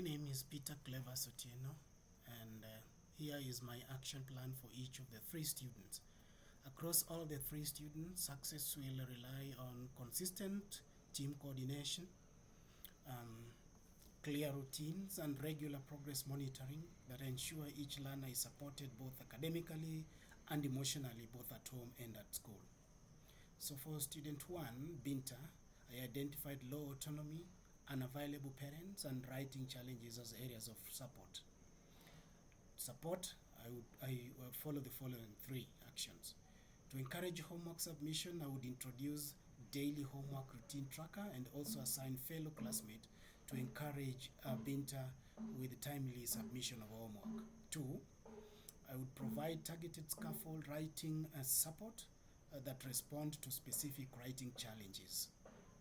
name is Peter Clavers Otieno, and here is my action plan for each of the 3 students. Across all the 3 students, success will rely on consistent team coordination, clear routines, and regular progress monitoring that ensure each learner is supported both academically and emotionally, both at home and at school. So for student 1, Binta, I identified low autonomy, unavailable parents, and writing challenges as areas of support. I will follow the following 3 actions. To encourage homework submission, I would introduce daily homework routine tracker and also assign fellow classmates to encourage Binta with timely submission of homework. 2, I would provide targeted scaffold writing support that respond to specific writing challenges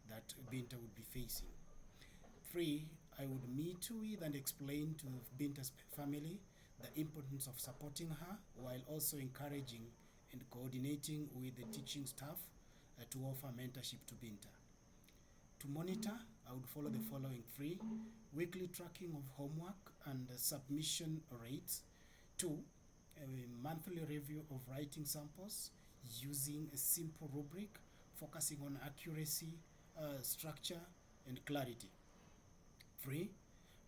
that Binta would be facing. 3, I would meet with and explain to Binta's family the importance of supporting her while also encouraging and coordinating with the teaching staff to offer mentorship to Binta. To monitor, I would follow the following 3: weekly tracking of homework and submission rates. 2, a monthly review of writing samples using a simple rubric focusing on accuracy, structure, and clarity. 3,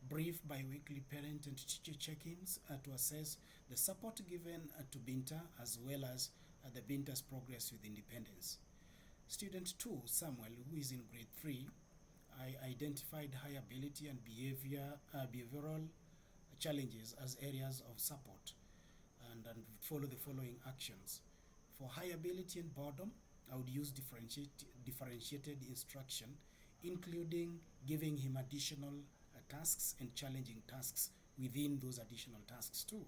brief bi-weekly parent and teacher check-ins to assess the support given to Binta as well as the Binta's progress with independence. Student 2, Samuel, who is in grade 3, I identified high ability and behavioral challenges as areas of support and follow the following actions. For high ability and boredom, I would use differentiated instruction, including giving him additional tasks and challenging tasks within those additional tasks too.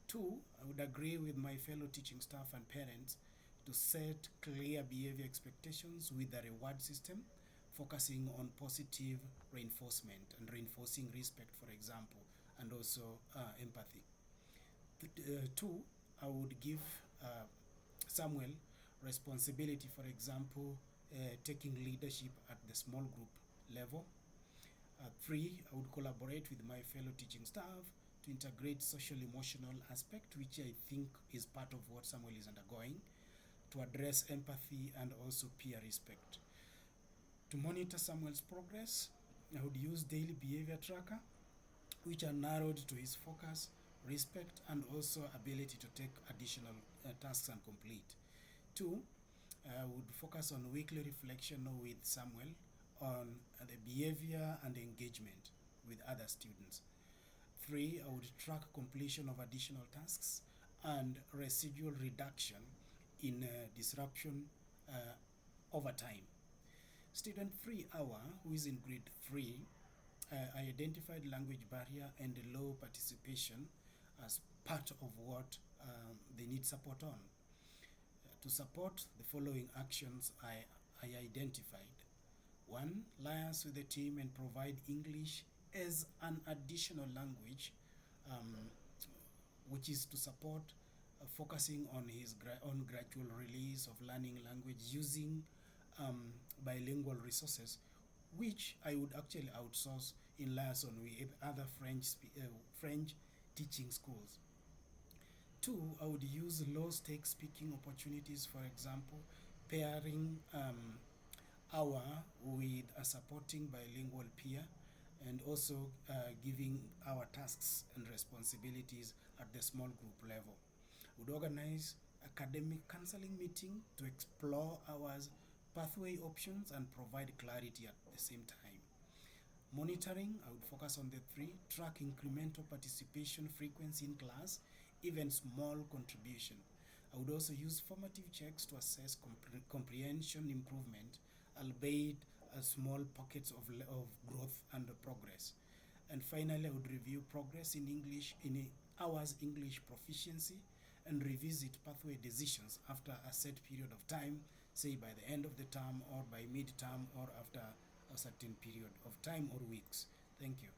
2, I would agree with my fellow teaching staff and parents to set clear behavior expectations with a reward system, focusing on positive reinforcement and reinforcing respect, for example, and also empathy. 2, I would give Samuel responsibility, for example, taking leadership at the small group level. 3, I would collaborate with my fellow teaching staff to integrate social emotional aspect, which I think is part of what Samuel is undergoing, to address empathy and also peer respect. To monitor Samuel's progress, I would use daily behavior tracker, which are narrowed to his focus, respect, and also ability to take additional tasks and complete. 2, I would focus on weekly reflection with Samuel on the behavior and engagement with other students. 3, I would track completion of additional tasks and residual reduction in disruption over time. Student 3, Awa, who is in grade 3, I identified language barrier and low participation as part of what they need support on. To support the following actions I identified. 1, liaise with the team and provide English as an additional language, which is to support focusing on his on gradual release of learning language using bilingual resources, which I would actually outsource in liaison with other French teaching schools. 2, I would use low-stakes speaking opportunities, for example, pairing Awa with a supporting bilingual peer, and also giving our tasks and responsibilities at the small group level. Would organize academic counseling meeting to explore our pathway options and provide clarity at the same time. Monitoring, I would focus on the 3, track incremental participation frequency in class, even small contribution. I would also use formative checks to assess comprehension improvement, albeit small pockets of growth and progress. And finally, I would review progress in English, in hours English proficiency, and revisit pathway decisions after a set period of time, say by the end of the term or by mid-term or after a certain period of time or weeks. Thank you.